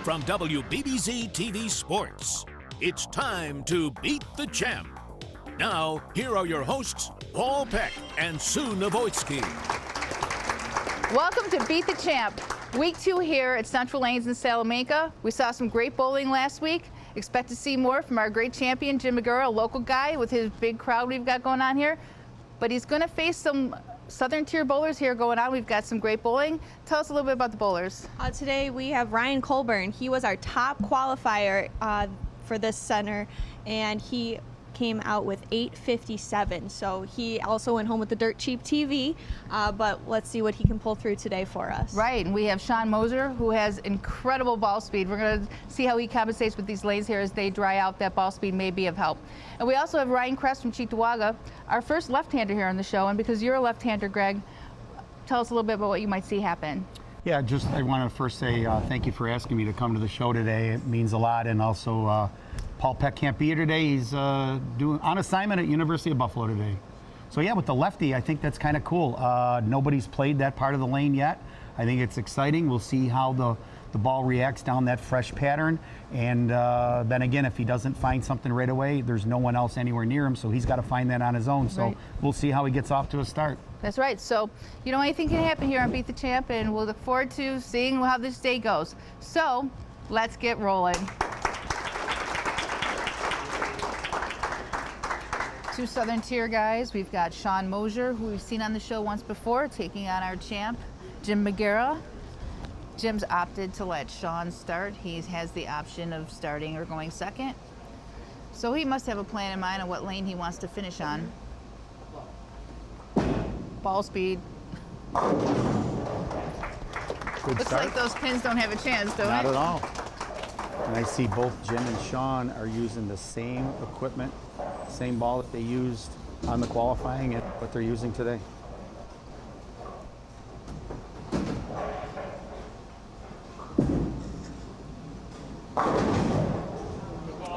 From WBBZ-TV Sports, it's time to beat the champ. Now, here are your hosts, Paul Peck and Sue Novoitsky. Welcome to Beat the Champ. Week 2 here at Central Lanes in Salamanca. We saw some great bowling last week. Expect to see more from our great champion, Jim Margara, a local guy with his big crowd we've got going on here. But he's going to face some Southern tier bowlers here going on. We've got some great bowling. Tell us a little bit about the bowlers. Today we have Ryan Colburn. He was our top qualifier for this center, and he came out with 857. So he also went home with the dirt cheap TV, but let's see what he can pull through today for us. Right, and we have Shawn Mosier, who has incredible ball speed. We're going to see how he compensates with these lanes here as they dry out. That ball speed may be of help. And we also have Ryan Kress from Cheektowaga, our first left-hander here on the show. And because you're a left-hander, Greg, tell us a little bit about what you might see happen. Yeah, I want to first say thank you for asking me to come to the show today. It means a lot. And also, Paul Peck can't be here today. He's doing on assignment at University of Buffalo today. So yeah, with the lefty, I think that's kind of cool. Nobody's played that part of the lane yet. I think it's exciting. We'll see how the ball reacts down that fresh pattern. And then again, if he doesn't find something right away, there's no one else anywhere near him, so he's got to find that on his own. So we'll see how he gets off to a start. That's right. So, you know, anything can happen here on Beat the Champ, and we'll look forward to seeing how this day goes. So, let's get rolling. Two Southern tier guys. We've got Shawn Mosier, who we've seen on the show once before, taking on our champ, Jim Margara. Jim's opted to let Shawn start. He has the option of starting or going second. So he must have a plan in mind on what lane he wants to finish on. Ball speed. Good Looks start. like those pins don't have a chance, don't Not it? at all. And I see both Jim and Shawn are using the same equipment, same ball that they used on the qualifying and what they're using today.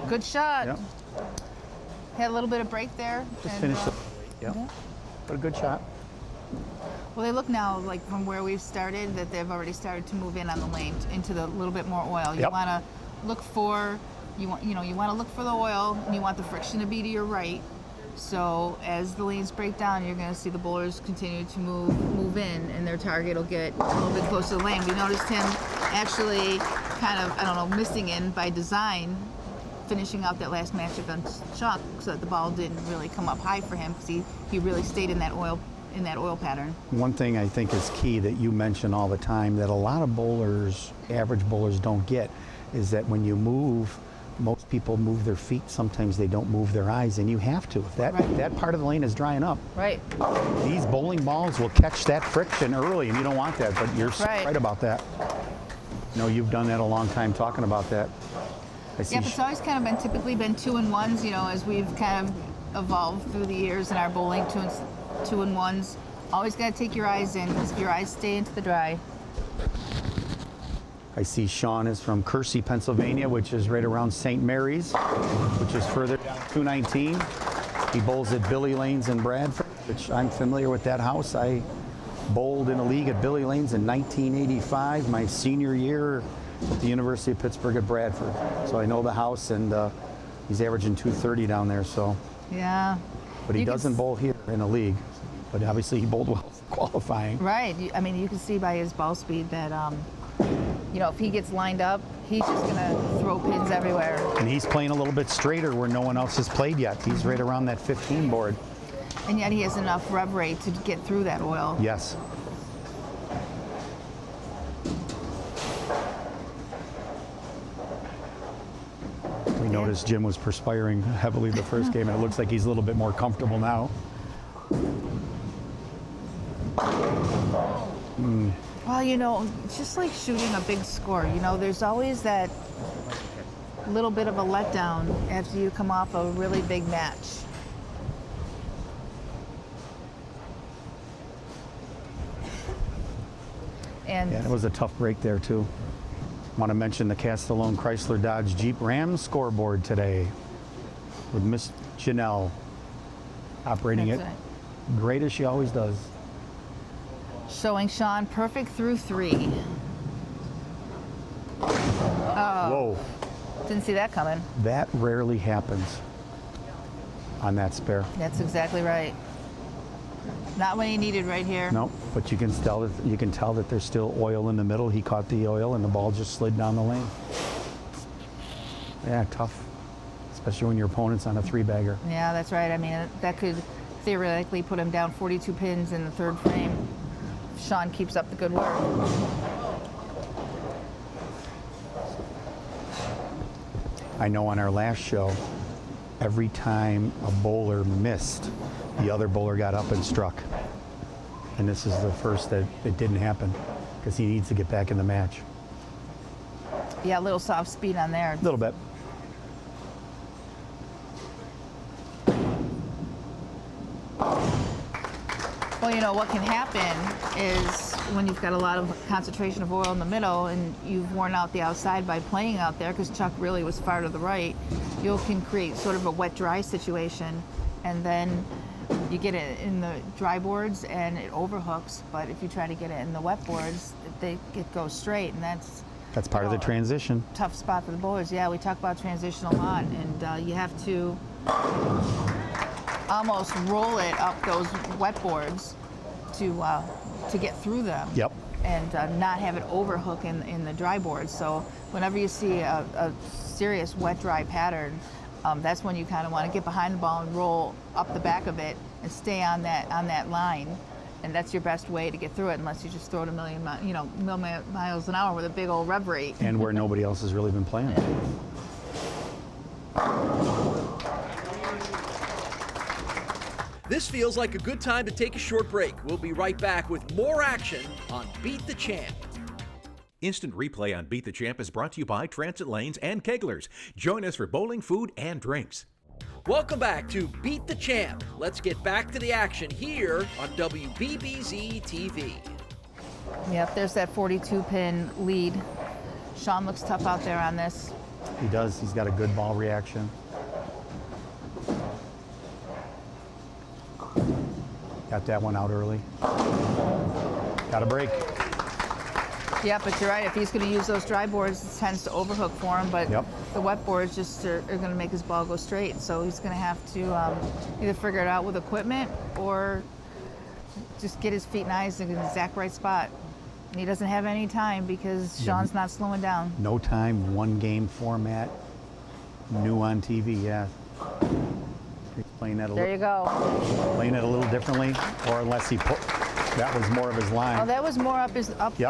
Good shot. Yep. Had a little bit of break there. Just and, finished it. Yep. yeah. But a good shot. Well, they look now like from where we've started that they've already started to move in on the lane into the little bit more oil. You Yep. want to look for you want to look for the oil, and you want the friction to be to your right. So as the lanes break down, you're going to see the bowlers continue to move in, and their target will get a little bit closer to the lane. We noticed him actually kind of, I don't know, missing in by design, finishing out that last matchup on Chuck, so that the ball didn't really come up high for him, because he really stayed in that oil pattern. One thing I think is key that you mention all the time that a lot of bowlers, average bowlers, don't get is that when you move, most people move their feet. Sometimes they don't move their eyes, and you have to. If that part of the lane is drying up, Right. these bowling balls will catch that friction early, and you don't want that, but you're right about that. You know, you've done that a long time talking about that. I see. Yeah, but it's always kind of typically been 2-and-1s, you know, as we've kind of evolved through the years in our bowling, 2-and-1s. Always got to take your eyes in, because if your eyes stay into the dry. I see Shawn is from Kersey, Pennsylvania, which is right around St. Mary's, which is further down 219. He bowls at Billy Lanes in Bradford, which I'm familiar with that house. I bowled in a league at Billy Lanes in 1985, my senior year at the University of Pittsburgh at Bradford. So I know the house, and he's averaging 230 down there. So Yeah. But he doesn't bowl here in a league. But obviously he bowled well qualifying. Right. I mean, you can see by his ball speed that, you know, if he gets lined up, he's just going to throw pins everywhere. And he's playing a little bit straighter where no one else has played yet. He's right around that 15 board. And yet he has enough rev rate to get through that oil. Yes. We noticed Jim was perspiring heavily the first game, and it looks like he's a little bit more comfortable now. Well, you know, it's just like shooting a big score. You know, there's always that little bit of a letdown after you come off a really big match. And Yeah, it was a tough break there, too. Want to mention the Castellone Chrysler Dodge Jeep Ram scoreboard today with Miss Janelle operating That's it right. great as she always does. Showing Shawn perfect through 3. Whoa. Didn't see that coming. That rarely happens on that spare. That's exactly right. Not when he needed right here. No, but you can tell that there's still oil in the middle. He caught the oil and the ball just slid down the lane. Yeah, tough, especially when your opponent's on a 3-bagger. Yeah, that's right. I mean, that could theoretically put him down 42 pins in the third frame. Shawn keeps up the good work. I know on our last show, every time a bowler missed, the other bowler got up and struck. And this is the first that it didn't happen because he needs to get back in the match. Yeah, a little soft speed on there. A little bit. Well, you know, what can happen is when you've got a lot of concentration of oil in the middle and you've worn out the outside by playing out there, because Chuck really was far to the right, you can create sort of a wet-dry situation, and then you get it in the dry boards and it overhooks, but if you try to get it in the wet boards, it goes straight, and that's Part of the transition. Tough spot for the bowlers. Yeah, we talk about transition a lot, and you have to almost roll it up those wet boards to get through them. Yep. And not have it overhook in the dry boards. So whenever you see a serious wet-dry pattern, that's when you kind of want to get behind the ball and roll up the back of it and stay on that line. And that's your best way to get through it, unless you just throw it a million miles an hour with a big old rev rate. And where nobody else has really been playing. This feels like a good time to take a short break. We'll be right back with more action on Beat the Champ. Instant replay on Beat the Champ is brought to you by Transit Lanes and Keglers. Join us for bowling, food, and drinks. Welcome back to Beat the Champ. Let's get back to the action here on WBBZ-TV. Yep, there's that 42-pin lead. Shawn looks tough out there on this. He does. He's got a good ball reaction. Got that one out early. Got a break. Yeah, but you're right. If he's going to use those dry boards, it tends to overhook for him. But the wet boards just are going to make his ball go straight. So he's going to have to either figure it out with equipment or just get his feet and eyes in the exact right spot. And he doesn't have any time because Shawn's not slowing down. No time, one game format, new on TV, yeah. He's playing that There you go. Playing it a little differently, or unless he put, that was more of his line. Oh, that was more up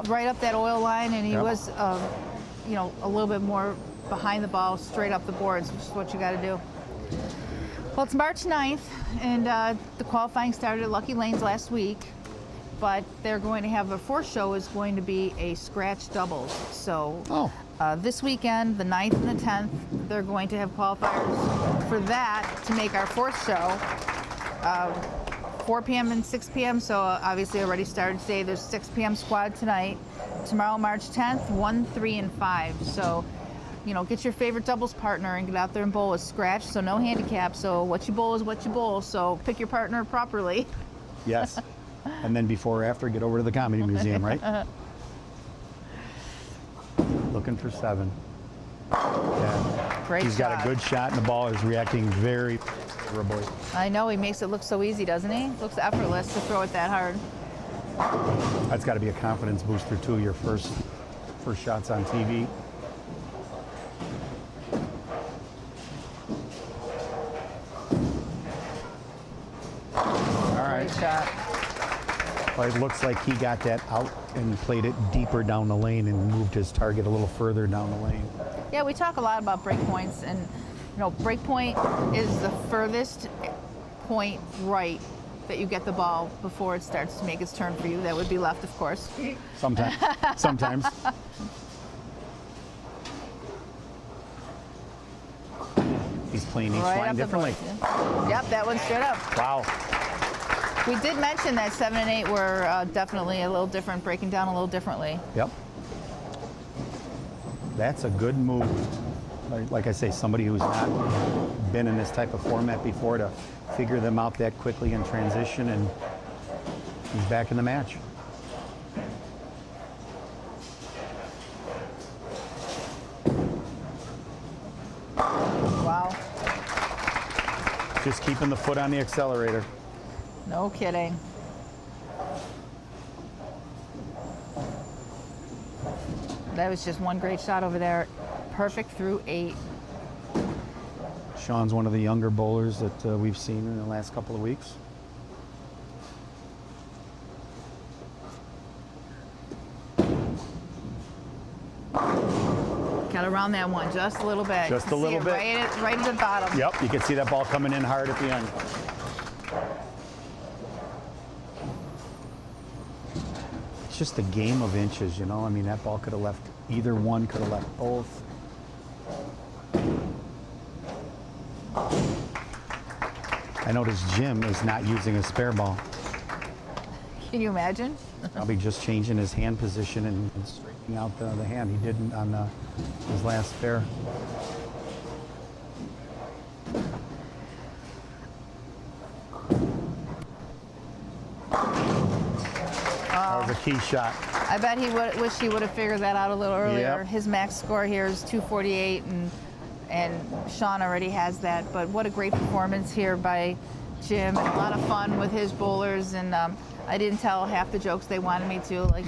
right up that oil line, and he was, a little bit more behind the ball, straight up the boards, which is what you got to do. Well, it's March 9th, and the qualifying started at Lucky Lanes last week, but they're going to have their fourth show is going to be a scratch doubles. So this weekend, the 9th and the 10th, they're going to have qualifiers for that to make our fourth show. 4 p.m. and 6 p.m. So obviously already started today. There's 6 p.m. squad tonight. Tomorrow, March 10th, 1, 3, and 5. So, get your favorite doubles partner and get out there and bowl with scratch. So no handicap. So what you bowl is what you bowl. So pick your partner properly. Yes. And then before or after, get over to the Comedy Museum, right? Looking for 7. Yeah. Great He's got shot. a good shot, and the ball is reacting very favorably. I know, he makes it look so easy, doesn't he? Looks effortless to throw it that hard. That's got to be a confidence booster too. Your first shots on TV. All right. Great shot. Well, it looks like he got that out and played it deeper down the lane and moved his target a little further down the lane. Yeah, we talk a lot about break points, and break point is the furthest point right that you get the ball before it starts to make its turn for you. That would be left, of course. Sometimes. Sometimes. He's playing each line differently. Yep, that one straight up. Wow. We did mention that 7 and 8 were definitely a little different, breaking down a little differently. Yep. That's a good move. Like I say, somebody who's not been in this type of format before to figure them out that quickly in transition, and he's back in the match. Just keeping the foot on the accelerator. No kidding. That was just one great shot over there. Perfect through 8. Shawn's one of the younger bowlers that we've seen in the last couple of weeks. Got around that one just a little bit. Just a little bit. Right at the bottom. Yep, you can see that ball coming in hard at the end. It's just a game of inches, you know? I mean, that ball could have left, either one could have left both. I noticed Jim is not using a spare ball. Can you imagine? Probably just changing his hand position and straightening out the hand. He didn't on his last spare. That was a key shot. I bet he wish he would have figured that out a little earlier. Yep. His max score here is 248, and Shawn already has that. But what a great performance here by Jim, and a lot of fun with his bowlers. And I didn't tell half the jokes they wanted me to. Like,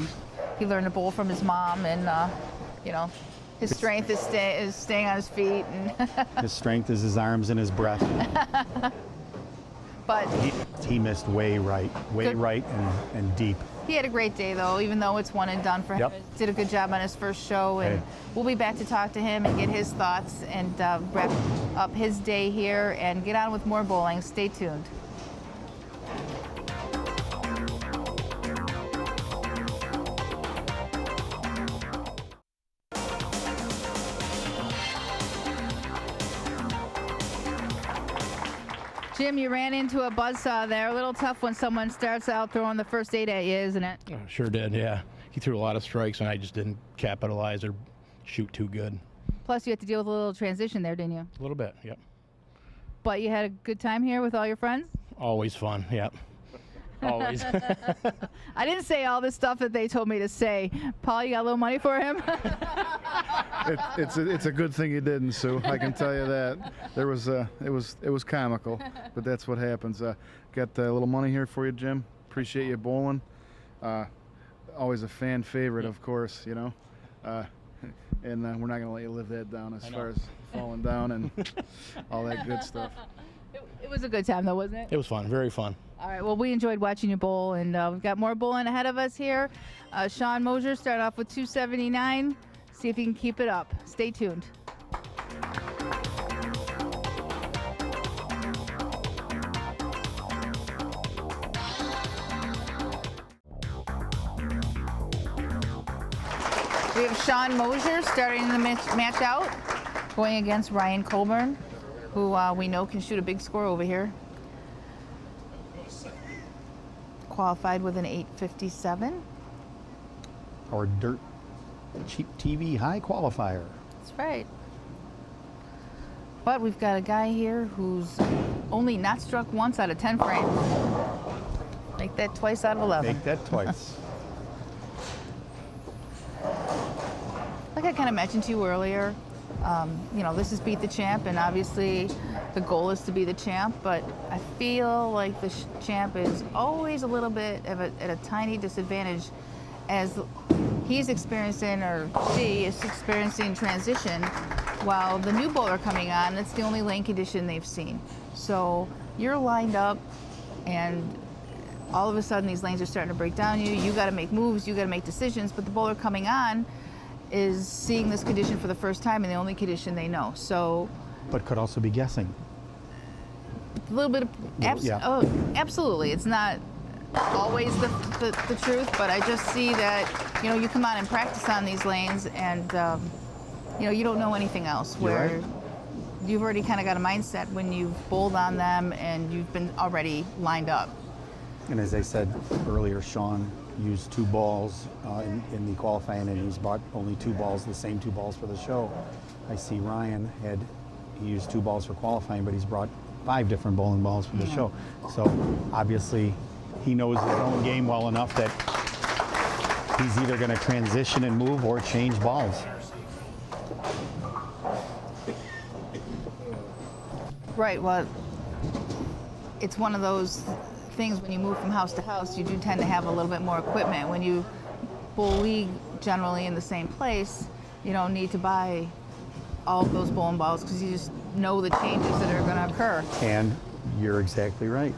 he learned to bowl from his mom, and you know, his strength is staying on his feet. And His strength is his arms and his breath. But He missed way right and deep. he had a great day, though, even though it's one and done for him. Yep. Did a good job on his first show, and Hey. we'll be back to talk to him and get his thoughts and wrap up his day here and get on with more bowling. Stay tuned. Jim, you ran into a buzzsaw there. A little tough when someone starts out throwing the first 8 at you, isn't it? Sure did, yeah. He threw a lot of strikes, and I just didn't capitalize or shoot too good. Plus, you had to deal with a little transition there, didn't you? A little bit, yep. But you had a good time here with all your friends? Always fun, yep. Always. I didn't say all the stuff that they told me to say. Paul, you got a little money for him? It's a good thing you didn't, Sue. I can tell you that. It was comical, but that's what happens. Got a little money here for you, Jim. Appreciate you bowling. Always a fan favorite, of course, you know. And we're not going to let you live that down as far as falling down and all that good stuff. It was a good time, though, wasn't it? It was fun, very fun. All right, well, we enjoyed watching you bowl, and we've got more bowling ahead of us here. Shawn Mosier started off with 279. See if he can keep it up. Stay tuned. We have Shawn Mosier starting the match out, going against Ryan Colburn, who we know can shoot a big score over here. Qualified with an 857. Our dirt cheap TV high qualifier. That's right. But we've got a guy here who's only not struck once out of 10 frames. Make that twice out of 11. Make that twice. Like I kind of mentioned to you earlier, you know, this is Beat the Champ, and obviously the goal is to be the champ, but I feel like the champ is always a little bit at a tiny disadvantage as he's experiencing, or she is experiencing, transition, while the new bowler coming on, that's the only lane condition they've seen. So you're lined up, and all of a sudden these lanes are starting to break down you. You got to make moves, you got to make decisions, but the bowler coming on is seeing this condition for the first time and the only condition they know. So, But could also be guessing. a little bit of oh, absolutely. It's not always the truth, but I just see that, you know, you come on and practice on these lanes, and you know, you don't know anything else. Where you've already kind of got a mindset when you've bowled on them and you've been already lined up. And as I said earlier, Shawn used 2 balls in the qualifying, and he's bought only 2 balls, the same 2 balls for the show. I see Ryan he used 2 balls for qualifying, but he's brought 5 different bowling balls for the show. So obviously he knows his own game well enough that he's either going to transition and move or change balls. Right. Well, it's one of those things when you move from house to house, you do tend to have a little bit more equipment. When you bowl league generally in the same place, you don't need to buy all of those bowling balls because you just know the changes that are going to occur. And you're exactly right.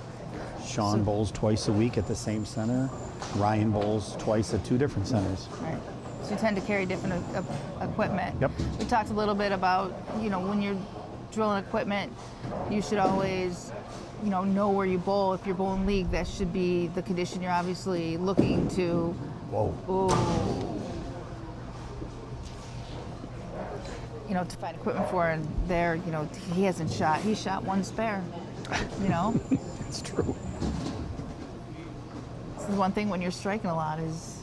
Shawn bowls twice a week at the same center. Ryan bowls twice at 2 different centers. Right. So you tend to carry different equipment. Yep. We talked a little bit about, when you're drilling equipment, you should always, know where you bowl. If you're bowling league, that should be the condition you're obviously looking to. Whoa. Ooh. To find equipment for, and there, he hasn't shot. He shot 1 spare. It's true. This is one thing when you're striking a lot is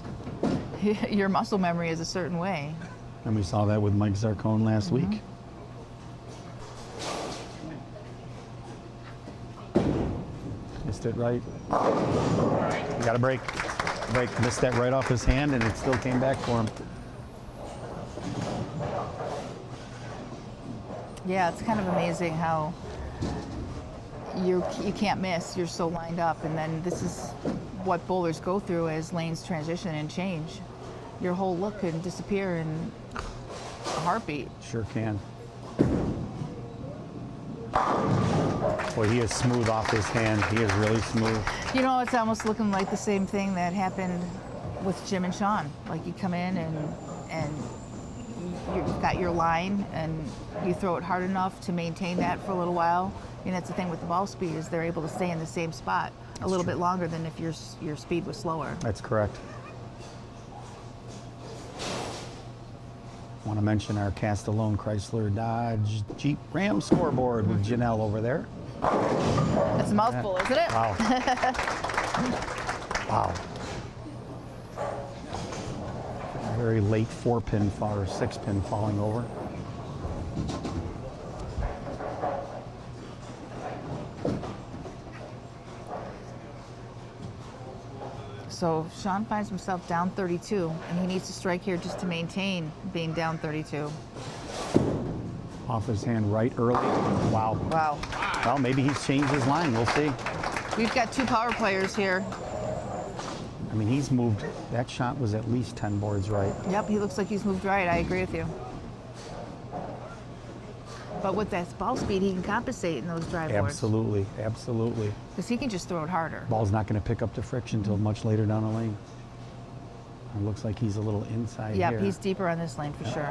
your muscle memory is a certain way. And we saw that with Mike Zarcone last week. Missed it right. You got a break. Missed that right off his hand, and it still came back for him. Yeah, it's kind of amazing how you can't miss. You're so lined up, and then this is what bowlers go through as lanes transition and change. Your whole look can disappear in a heartbeat. Sure can. Boy, he is smooth off his hand. He is really smooth. It's almost looking like the same thing that happened with Jim and Shawn. Like you come in and you've got your line and you throw it hard enough to maintain that for a little while. And that's the thing with the ball speed is they're able to stay in the same spot a little bit longer than if your speed was slower. That's correct. Want to mention our Castellone Chrysler Dodge Jeep Ram scoreboard with Janelle over there. That's a mouthful, isn't it? Wow. Wow. A very late 4-pin or 6-pin falling over. So Shawn finds himself down 32, and he needs to strike here just to maintain being down 32. Off his hand right early. Wow. Wow. Well, maybe he's changed his line. We'll see. We've got 2 power players here. I mean, he's moved. That shot was at least 10 boards right. Yep, he looks like he's moved right. I agree with you. But with that ball speed, he can compensate in those drive boards. Absolutely, absolutely. Because he can just throw it harder. Ball's not going to pick up the friction until much later down the lane. It looks like he's a little inside here. Yep, he's deeper on this lane for sure.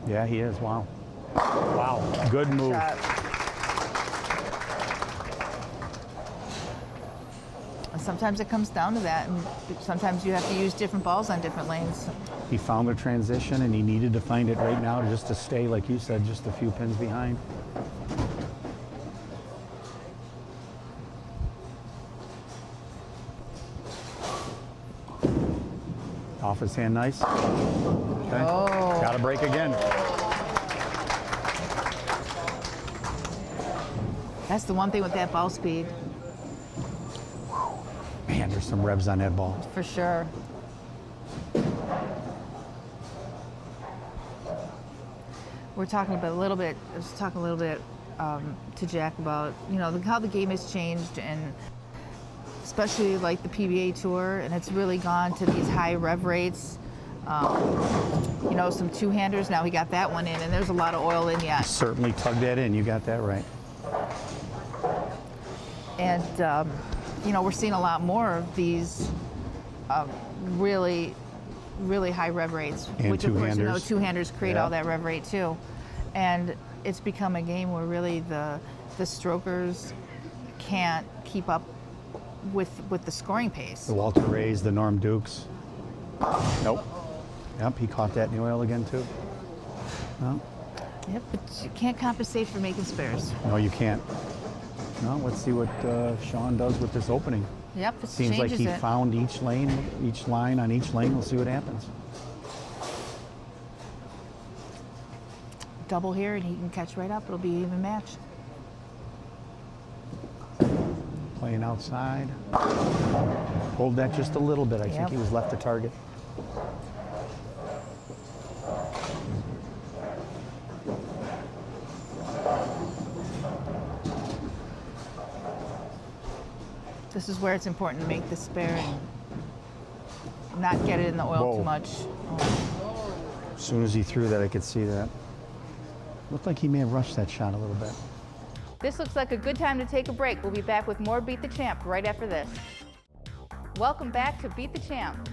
Yeah, he is. Wow. Wow. Good move. And sometimes it comes down to that, and sometimes you have to use different balls on different lanes. He found a transition, and he needed to find it right now just to stay, like you said, just a few pins behind. Off his hand, nice. Okay. Oh. Got a break again. That's the one thing with that ball speed. Man, there's some revs on that ball. For sure. We're talking about a little bit. I was talking a little bit to Jack about how the game has changed, and especially like the PBA tour, and it's really gone to these high rev rates. Some 2-handers. Now we got that one in, and there's a lot of oil in yet. Certainly tugged that in. You got that right. And we're seeing a lot more of these really high rev rates, and which of course 2-handers create all that rev rate too. And it's become a game where really the strokers can't keep up with the scoring pace. The Walter Rays, the Norm Dukes. Nope. Yep, he caught that in the oil again too. No. Yep, but you can't compensate for making spares. No, you can't. No, let's see what Shawn does with this opening. Yep, it seems like he found each line on each lane. We'll see what happens. Double here, and he can catch right up. It'll be an even match. Playing outside. Pulled that just a little bit. I think he was left to target. This is where it's important to make the spare and not get it in the oil too much. Oh. As soon as he threw that, I could see that. Looked like he may have rushed that shot a little bit. This looks like a good time to take a break. We'll be back with more Beat the Champ right after this. Welcome back to Beat the Champ.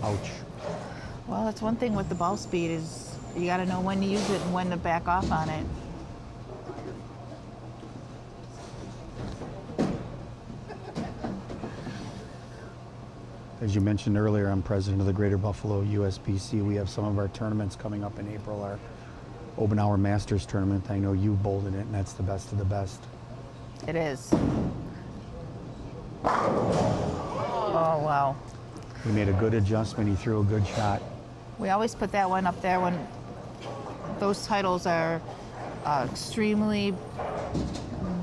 Ouch. Well, that's one thing with the ball speed is you got to know when to use it and when to back off on it. As you mentioned earlier, I'm president of the Greater Buffalo USBC. We have some of our tournaments coming up in April. Our Obenauer Masters tournament. I know you bowled in it, and that's the best of the best. It is. Oh, wow. He made a good adjustment. He threw a good shot. We always put that one up there when those titles are extremely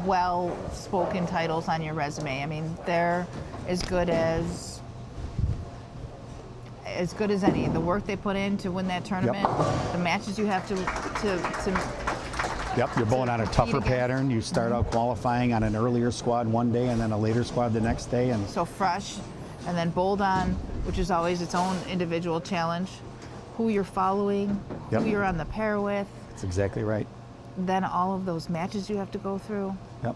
well-spoken titles on your resume. I mean, they're as good as any. The work they put in to win that tournament, the matches you have to Yep, you're bowling on a tougher pattern. You start out qualifying on an earlier squad one day and then a later squad the next day. And so fresh, and then bowled on, which is always its own individual challenge. Who you're following, who you're on the pair with. That's exactly right. Then all of those matches you have to go through. Yep.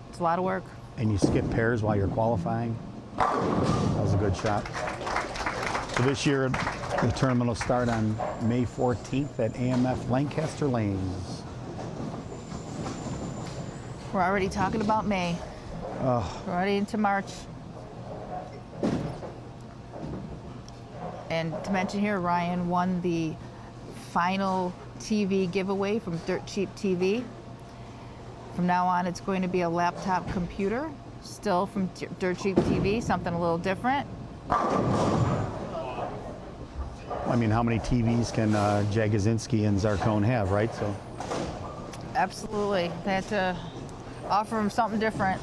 It's a lot of work. And you skip pairs while you're qualifying. That was a good shot. So this year, the tournament will start on May 14th at AMF Lancaster Lanes. We're already talking about May. We're already into March. And to mention here, Ryan won the final TV giveaway from Dirt Cheap TV. From now on, it's going to be a laptop computer, still from Dirt Cheap TV, something a little different. I mean, how many TVs can Jagosinski and Zarcone have, right? So. Absolutely. They had to offer him something different.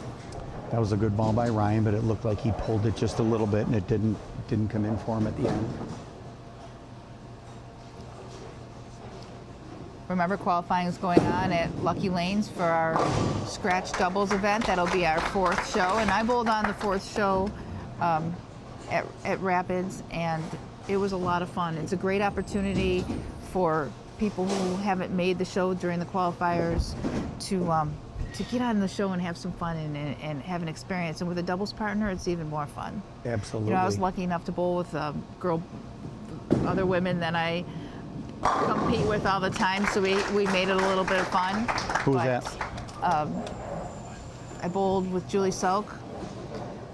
That was a good ball by Ryan, but it looked like he pulled it just a little bit, and it didn't come in for him at the end. Remember, qualifying is going on at Lucky Lanes for our scratch doubles event. That'll be our 4th show, and I bowled on the 4th show at Rapids, and it was a lot of fun. It's a great opportunity for people who haven't made the show during the qualifiers to get on the show and have some fun and have an experience. And with a doubles partner, it's even more fun. Absolutely. You know, I was lucky enough to bowl with other women than I compete with all the time, so we made it a little bit of fun. Who's that? I bowled with Julie Selk.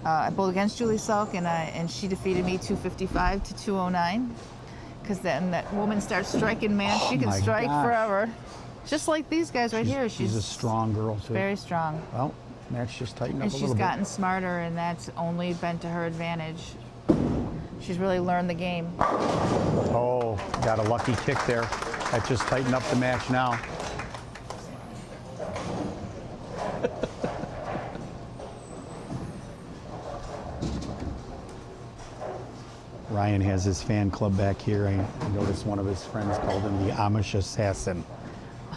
I bowled against Julie Selk, and she defeated me 255 to 209. Because then that woman starts striking, man. She can strike forever. Just like these guys right here. She's a strong girl, too. Very strong. Well, match just tightened up a little bit. And she's gotten smarter, and that's only been to her advantage. She's really learned the game. Oh, got a lucky kick there. That just tightened up the match now. Ryan has his fan club back here. I noticed one of his friends called him the Amish Assassin,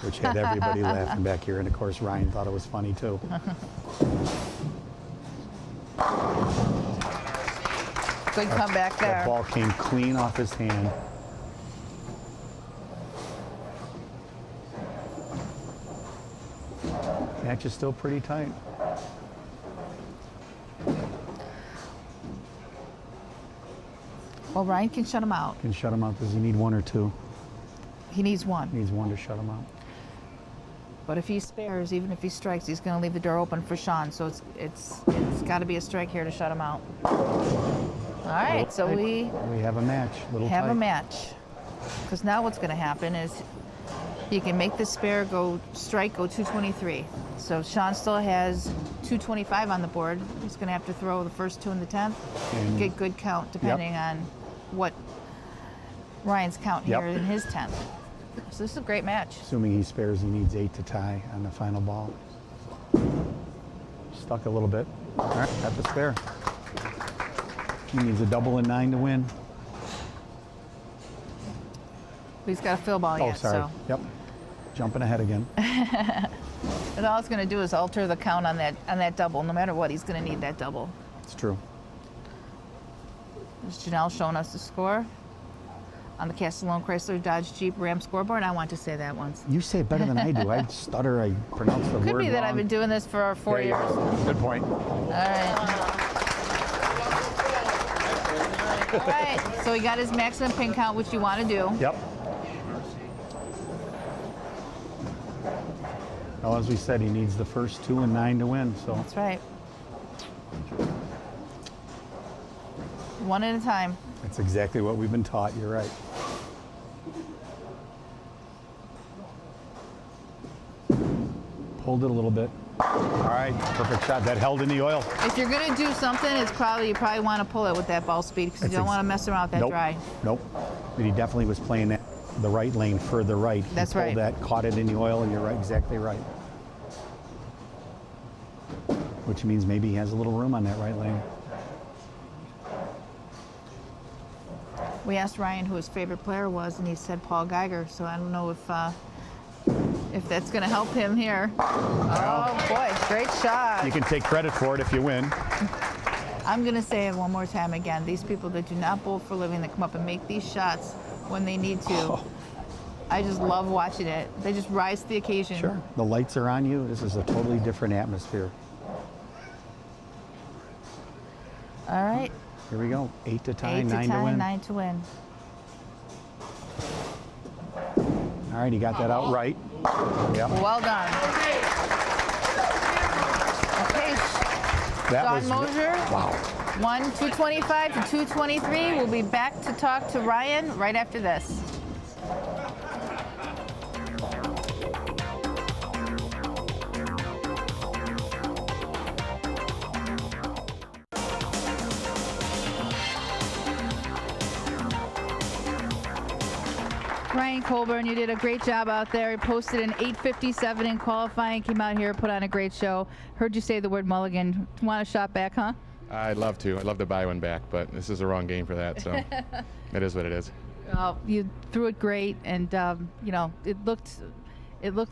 which had everybody laughing back here. And of course, Ryan thought it was funny too. Good comeback there. That ball came clean off his hand. Match is still pretty tight. Well, Ryan can shut him out. Can shut him out. Does he need one or two? He needs one. He needs one to shut him out. But if he spares, even if he strikes, he's going to leave the door open for Shawn. So it's got to be a strike here to shut him out. All right, so we have a match. Have a match. Because now what's going to happen is he can make the spare go 223. So Shawn still has 225 on the board. He's going to have to throw the first 2 in the 10th and get good count depending on what Ryan's count here in his 10th. So this is a great match. Assuming he spares, he needs 8 to tie on the final ball. Stuck a little bit. All right, got the spare. He needs a double and 9 to win. He's got a fill ball yet. Oh, sorry. So. Yep. Jumping ahead again. And all it's going to do is alter the count on that double. No matter what, he's going to need that double. It's true. There's Janelle showing us the score on the Castellone Chrysler Dodge Jeep Ram scoreboard. I want to say that once. You say it better than I do. I stutter. I pronounce the word wrong. Could be that I've been doing this for 4 years. Good point. All right. All right. So he got his maximum pin count, which you want to do. Yep. Well, as we said, he needs the first 2 and 9 to win. So That's right. One at a time. that's exactly what we've been taught. You're right. Pulled it a little bit. All right, perfect shot. That held in the oil. If you're gonna do something, you probably want to pull it with that ball speed because you don't want to mess around with that Nope. dry. Nope. But he definitely was playing that the right lane further right. He That's pulled right. that, caught it in the oil, and you're right, exactly right. Which means maybe he has a little room on that right lane. We asked Ryan who his favorite player was, and he said Paul Geiger. So I don't know if that's going to help him here. Oh boy, great shot! You can take credit for it if you win. I'm going to say it one more time again. These people that do not bowl for a living, that come up and make these shots when they need to. Oh. I just love watching it. They just rise to the occasion. Sure. The lights are on you. This is a totally different atmosphere. All right. Here we go. 8 to tie, 8 to 9 to tie, win. 9 to win. All right, he got that out right. Yep. Well done. Okay, That Shawn was Mosier. wow. 225 to 223. We'll be back to talk to Ryan right after this. Ryan Colburn, you did a great job out there. You posted an 8:57 in qualifying, came out here, put on a great show. Heard you say the word mulligan. Want a shot back, huh? I'd love to. I'd love to buy one back, but this is the wrong game for that, so it is what it is. You threw it great, and you know, it looked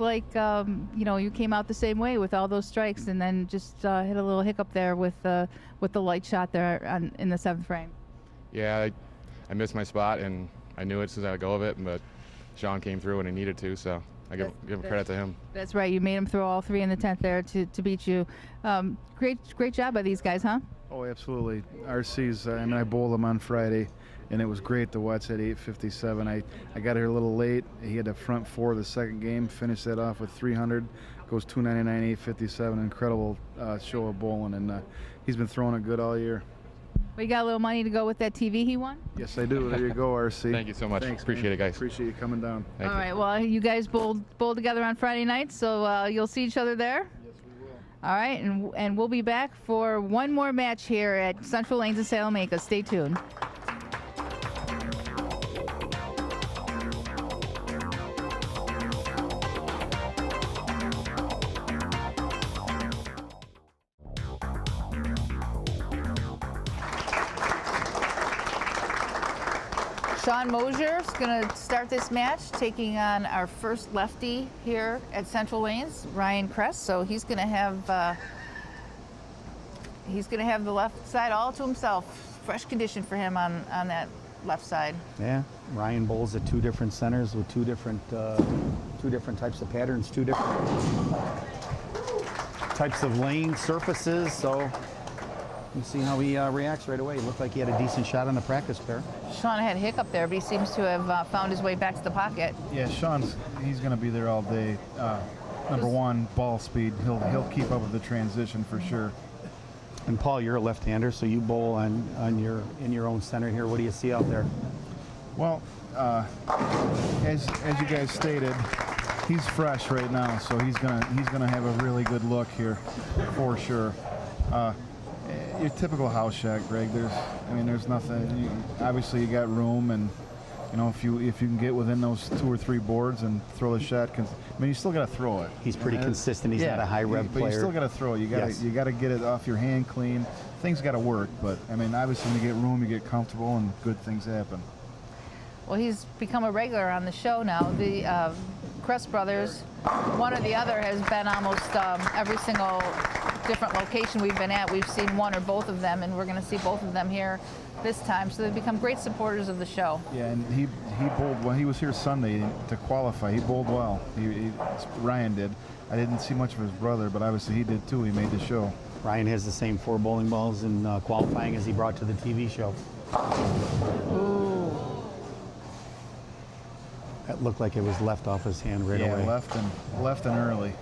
like you came out the same way with all those strikes, and then just hit a little hiccup there with the light shot there in the 7th frame. Yeah, I missed my spot, and I knew it as soon as I let go of it, but Shawn came through when he needed to, so I give credit to him. That's right. You made him throw all 3 in the 10th there to beat you. Great job by these guys, huh? Oh, absolutely. RC's, I bowled him on Friday, and it was great to watch that 8:57. I got here a little late. He had a front 4 of the second game, finished that off with 300, goes 299, 8:57. Incredible show of bowling, and he's been throwing it good all year. We got a little money to go with that TV he won? Yes, I do. There you go, RC. Thank you so much. Thanks, Appreciate man. it, guys. Appreciate you coming down. Thank All you. right, well, you guys bowled together on Friday night, so you'll see each other there? Yes, we will. All right, and we'll be back for one more match here at Central Lanes in Salamanca. Stay tuned. Shawn Mosier is going to start this match, taking on our first lefty here at Central Lanes, Ryan Kress. So he's going to have the left side all to himself. Fresh condition for him on that left side. Yeah, Ryan bowls at 2 different centers with two different types of patterns, 2 different types of lane surfaces. So you see how he reacts right away. He looked like he had a decent shot on the practice pair. Shawn had a hiccup there, but he seems to have found his way back to the pocket. Yeah, he's going to be there all day. Number 1, ball speed. He'll keep up with the transition for sure. And Paul, you're a left-hander, so you bowl in your own center here. What do you see out there? Well, as you guys stated, he's fresh right now, so he's gonna have a really good look here for sure. Your typical house shot, Greg. There's nothing. Obviously, you got room, and if you can get within those 2 or 3 boards and throw the shot, you still got to throw it. He's pretty consistent. He's not a high rev player. But you still got to throw it. You got to get it off your hand clean. Things got to work, but obviously, when you get room, you get comfortable, and good things happen. Well, he's become a regular on the show now. The Kress brothers. One or the other has been almost every single different location we've been at. We've seen one or both of them, and we're going to see both of them here this time. So they've become great supporters of the show. Yeah, and he bowled well. He was here Sunday to qualify. He bowled well. Ryan did. I didn't see much of his brother, but obviously he did too. He made the show. Ryan has the same 4 bowling balls in qualifying as he brought to the TV show. Ooh. That looked like it was left off his hand right away. Yeah, left and early.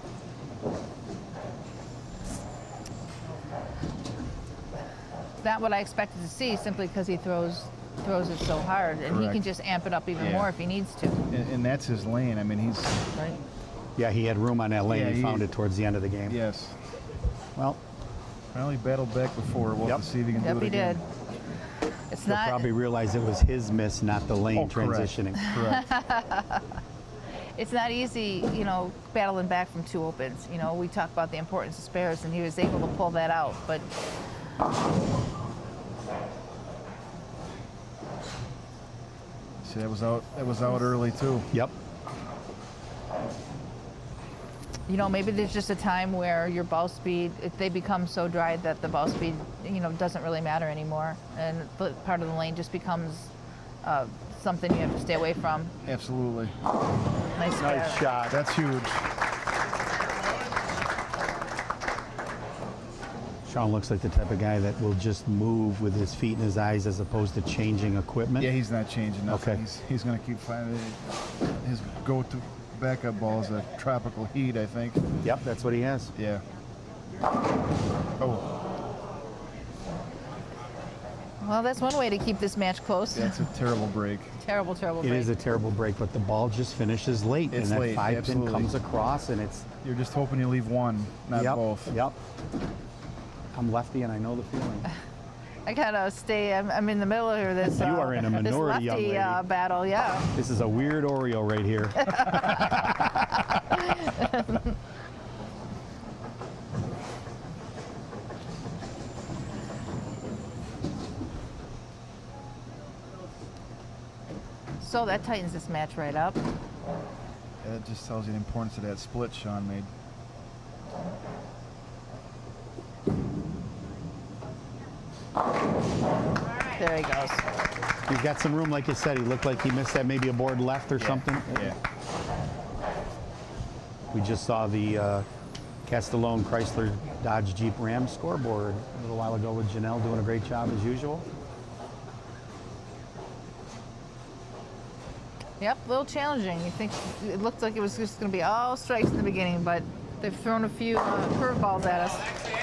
Not what I expected to see, simply because he throws it so hard, and Correct. he can just amp it up even more if he needs to. And that's his lane. I mean, he's... Right. Yeah, he had room on that lane. Yeah, he found it towards the end of the game. Yes. Well, well, he battled back before. We'll see if he can do it again. Yep, he did. It's he'll not. probably realize it was his miss, not the lane transitioning. Correct. It's not easy, you know, battling back from 2 opens. You know, we talk about the importance of spares, and he was able to pull that out. But see, that was out early too. Yep. you know, maybe there's just a time where your ball speed, they become so dry that the ball speed, you know, doesn't really matter anymore, and part of the lane just becomes something you have to stay away from. Absolutely. Nice shot. That's huge. Shawn looks like the type of guy that will just move with his feet and his eyes as opposed to changing equipment. Yeah, he's not changing nothing. Okay. He's going to keep finding his go-to backup ball is a tropical heat, I think. Yep, that's what he has. Yeah. Oh. Well, that's one way to keep this match close. That's a terrible break. Terrible break. It is a terrible break, but the ball just finishes late. It's and that late, 5-pin absolutely. comes across, and it's... You're just hoping you leave one, not both. Yep. I'm lefty, and I know the feeling. I gotta stay. I'm in the middle of this. You are in a minority, this lefty young lady. battle. Yeah. This is a weird Oreo right here. So that tightens this match right up. Yeah, that just tells you the importance of that split Shawn made. There he goes. He's got some room, like you said. He looked like he missed that maybe a board left or something. Yeah. We just saw the Castellone Chrysler Dodge Jeep Ram scoreboard a little while ago with Janelle doing a great job as usual. Yep, a little challenging. You think it looked like it was just going to be all strikes in the beginning, but they've thrown a few curveballs at us.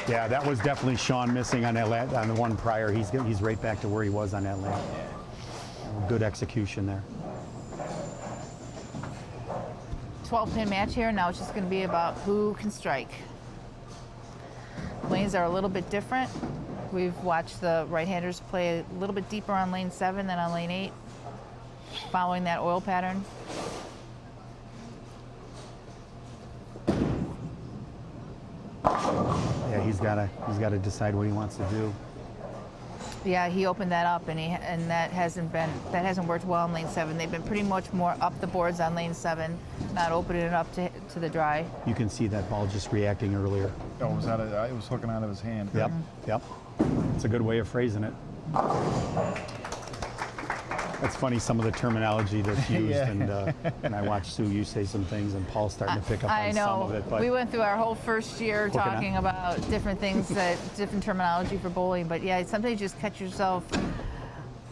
Yeah, that was definitely Shawn missing on that on the one prior. He's right back to where he was on that lane. Good execution there. 12-pin match here. Now it's just going to be about who can strike. Lanes are a little bit different. We've watched the right-handers play a little bit deeper on lane 7 than on lane 8, following that oil pattern. Yeah, he's got to decide what he wants to do. Yeah, he opened that up, and that hasn't worked well on lane 7. They've been pretty much more up the boards on lane 7, not opening it up to the dry. You can see that ball just reacting earlier. Oh, it was hooking out of his hand. Yep, yep. It's a good way of phrasing it. That's funny, some of the terminology that's used, Yeah. and I watched Sue, you say some things, and Paul's starting to pick up on some of it. But we went through our whole first year talking about different things, different terminology for bowling. But yeah, sometimes you just catch yourself,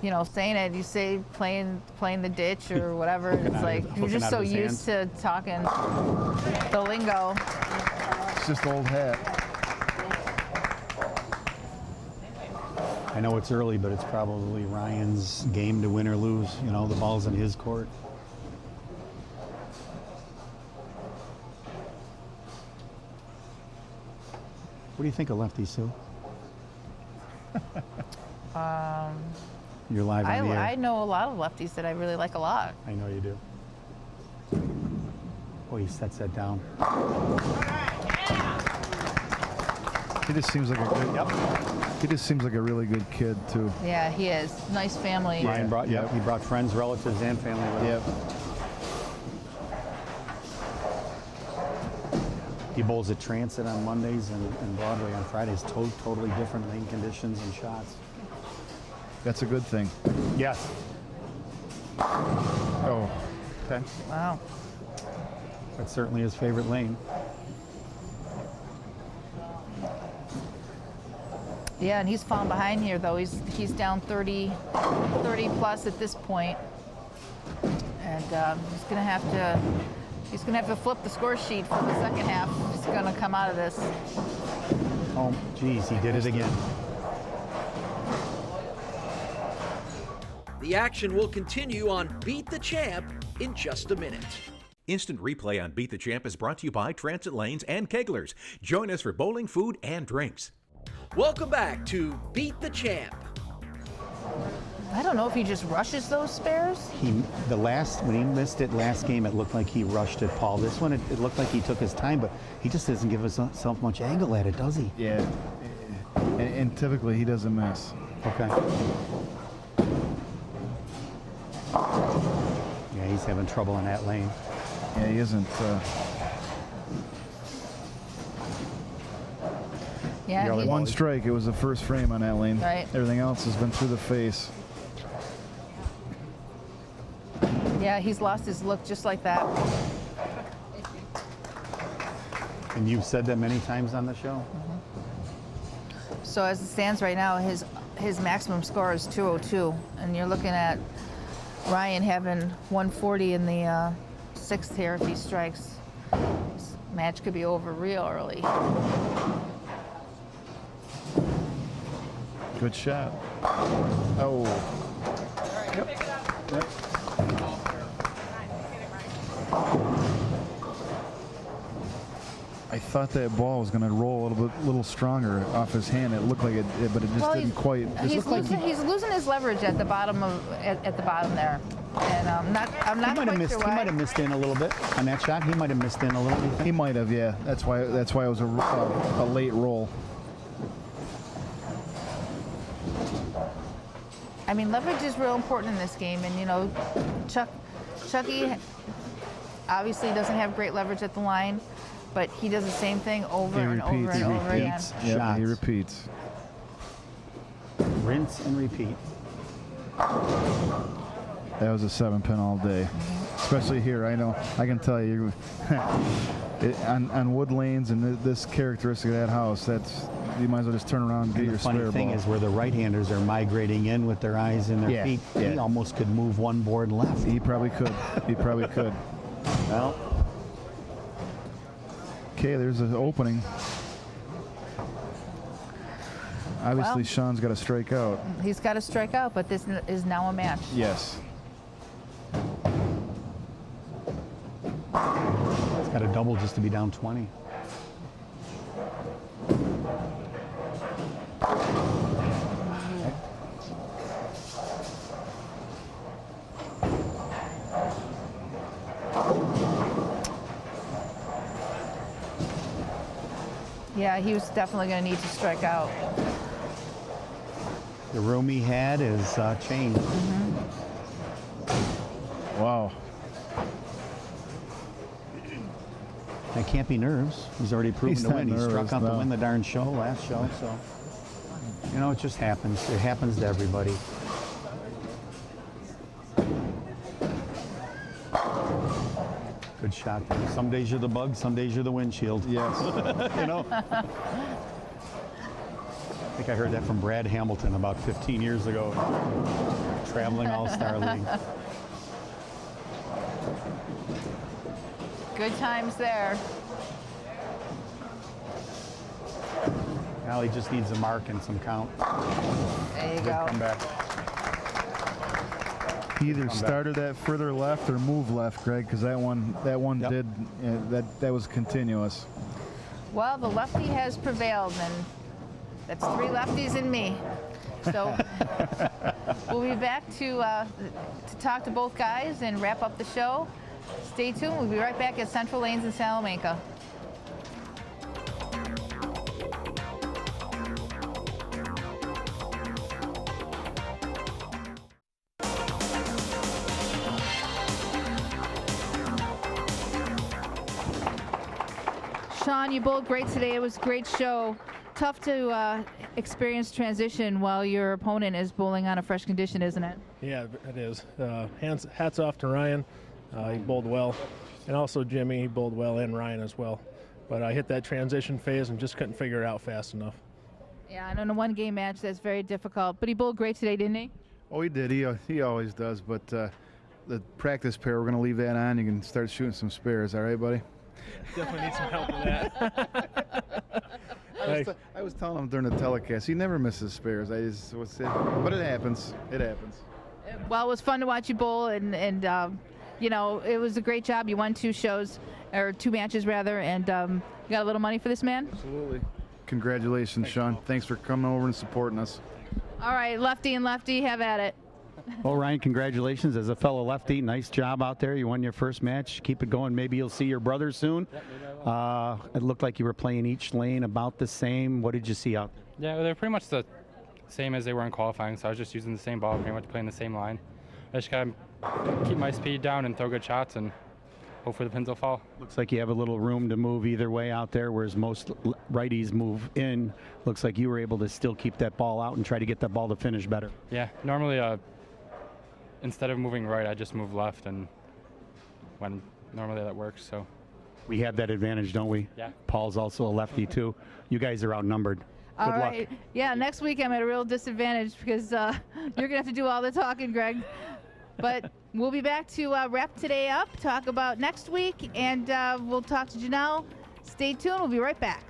you know, saying it. You say playing the ditch or whatever. It's like you're just so used to talking the lingo. It's just old hat. I know it's early, but it's probably Ryan's game to win or lose. You know, the ball's in his court. What do you think of lefty, Sue? You're live on the air. I know a lot of lefties that I really like a lot. I know you do. Oh, he sets that down. He just seems like a good. Yep. He just seems like a really good kid too. Yeah, he is. Nice family. Ryan brought, he brought friends, relatives, and family with him. Yep. He bowls at Transit on Mondays and Broadway on Fridays. Totally different lane conditions and shots. That's a good thing. Yes. Oh, Okay. Wow. That's certainly his favorite lane. Yeah, and he's fallen behind here though. He's down 30 plus at this point, and he's gonna have to flip the score sheet for the second half. He's gonna come out of this. Oh, geez, he did it again. The action will continue on Beat the Champ in just a minute. Instant replay on Beat the Champ is brought to you by Transit Lanes and Keglers. Join us for bowling, food, and drinks. Welcome back to Beat the Champ. I don't know if he just rushes those spares. When he missed it last game, it looked like he rushed it, Paul. This one, it looked like he took his time, but he just doesn't give himself much angle at it, does he? yeah. And typically he doesn't miss. Okay. Yeah, he's having trouble in that lane. Yeah, he isn't. Yeah, he, One strike. It was the first frame on that lane. Right. Everything else has been through the face. yeah, he's lost his look just like that. And you've said that many times on the show? So as it stands right now, his maximum score is 202, and you're looking at Ryan having 140 in the sixth here if he strikes. This match could be over real early. Good shot. Oh. Yep. I thought that ball was going to roll a little stronger off his hand. It looked like it, but it just didn't quite. He's losing his leverage at the bottom at the bottom there, and I'm not He might quite have missed. sure He why. might have missed in a little bit on that shot. He might have missed in a little bit. He might have, yeah. That's why it was a late roll. I mean, leverage is real important in this game, and you know, Chucky obviously doesn't have great leverage at the line, but he does the same thing over and over and over again. Yeah, he repeats. Rinse and repeat. That was a 7-pin all day, especially here. I know. I can tell you, on wood lanes and this characteristic of that house, you might as well just turn around and get your spare ball. The funny thing is, where the right-handers are migrating in with their eyes and their feet, he almost could move one board left. He probably could. He probably could. Well. Okay, there's an opening. Obviously, Well, Shawn's got to strike out. He's got to strike out, but this is now a match. Yes. He's got a double just to be down 20. Yeah, he was definitely going to need to strike out. The room he had is changed. Wow. That can't be nerves. He's already proven He's to not win. He struck nervous, out no. to win the darn show, last show. So, you know, it just happens. It happens to everybody. Good shot there. Some days you're the bug, some days you're the windshield. Yes. You know? I think I heard that from Brad Hamilton about 15 years ago. Traveling All-Star League. Good times there. Now he just needs a mark and some count. There you Good go. comeback. He either started that further left or move left, Greg, because that one Yep. did. That was continuous. Well, the lefty has prevailed, and that's 3 lefties in me. So we'll be back to talk to both guys and wrap up the show. Stay tuned. We'll be right back at Central Lanes in Salamanca. Shawn, you bowled great today. It was a great show. Tough to experience transition while your opponent is bowling on a fresh condition, isn't it? Yeah, it is. Hats off to Ryan. He bowled well. And also Jimmy, he bowled well, and Ryan as well. But I hit that transition phase and just couldn't figure it out fast enough. Yeah, and in a one-game match, that's very difficult. But he bowled great today, didn't he? Oh, he did. He always does. But the practice pair, we're going to leave that on. You can start shooting some spares. All right, buddy? Definitely need some help with that. I was telling him during the telecast, he never misses spares. But it happens. It happens. Well, it was fun to watch you bowl, and you know, it was a great job. You won 2 matches rather, and you got a little money for this man? Absolutely. Congratulations, Shawn. Thanks for coming over and supporting us. All right, lefty and lefty, have at it. Well, Ryan, congratulations as a fellow lefty. Nice job out there. You won your first match. Keep it going. Maybe you'll see your brother soon. It looked like you were playing each lane about the same. What did you see out there? Yeah, they're pretty much the same as they were in qualifying, so I was just using the same ball, pretty much playing the same line. I just got to keep my speed down and throw good shots, and hopefully the pins will fall. Looks like you have a little room to move either way out there, whereas most righties move in. Looks like you were able to still keep that ball out and try to get that ball to finish better. Yeah, normally instead of moving right, I just move left, and normally that works. So we have that advantage, don't we? Yeah. Paul's also a lefty too. You guys are outnumbered. Good all right. luck. Yeah, next week I'm at a real disadvantage because you're going to have to do all the talking, Greg. But we'll be back to wrap today up, talk about next week, and we'll talk to Janelle. Stay tuned. We'll be right back.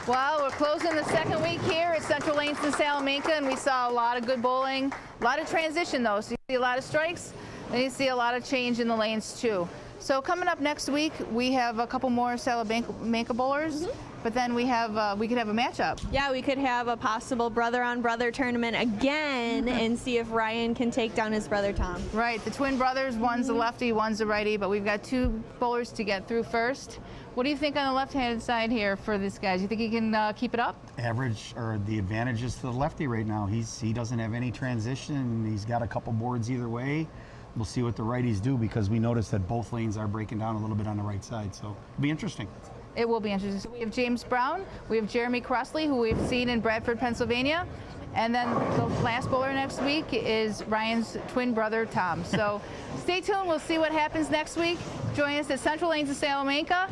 Well, we're closing the second week here at Central Lanes in Salamanca, and we saw a lot of good bowling, a lot of transition though. So you see a lot of strikes, and you see a lot of change in the lanes too. So coming up next week, we have a couple more Salamanca bowlers, but then we could have a matchup. Yeah, we could have a possible brother-on-brother tournament again and see if Ryan can take down his brother Tom. Right, the twin brothers, one's a lefty, one's a righty, but we've got 2 bowlers to get through first. What do you think on the left-handed side here for this guy? Do you think he can keep it up? Average, or the advantage is to the lefty right now. He doesn't have any transition. He's got a couple boards either way. We'll see what the righties do because we noticed that both lanes are breaking down a little bit on the right side. So it'll be interesting. It will be interesting. So we have James Brown, we have Jeremy Crossley, who we've seen in Bradford, Pennsylvania, and then the last bowler next week is Ryan's twin brother, Tom. So stay tuned. We'll see what happens next week. Join us at Central Lanes of Salamanca,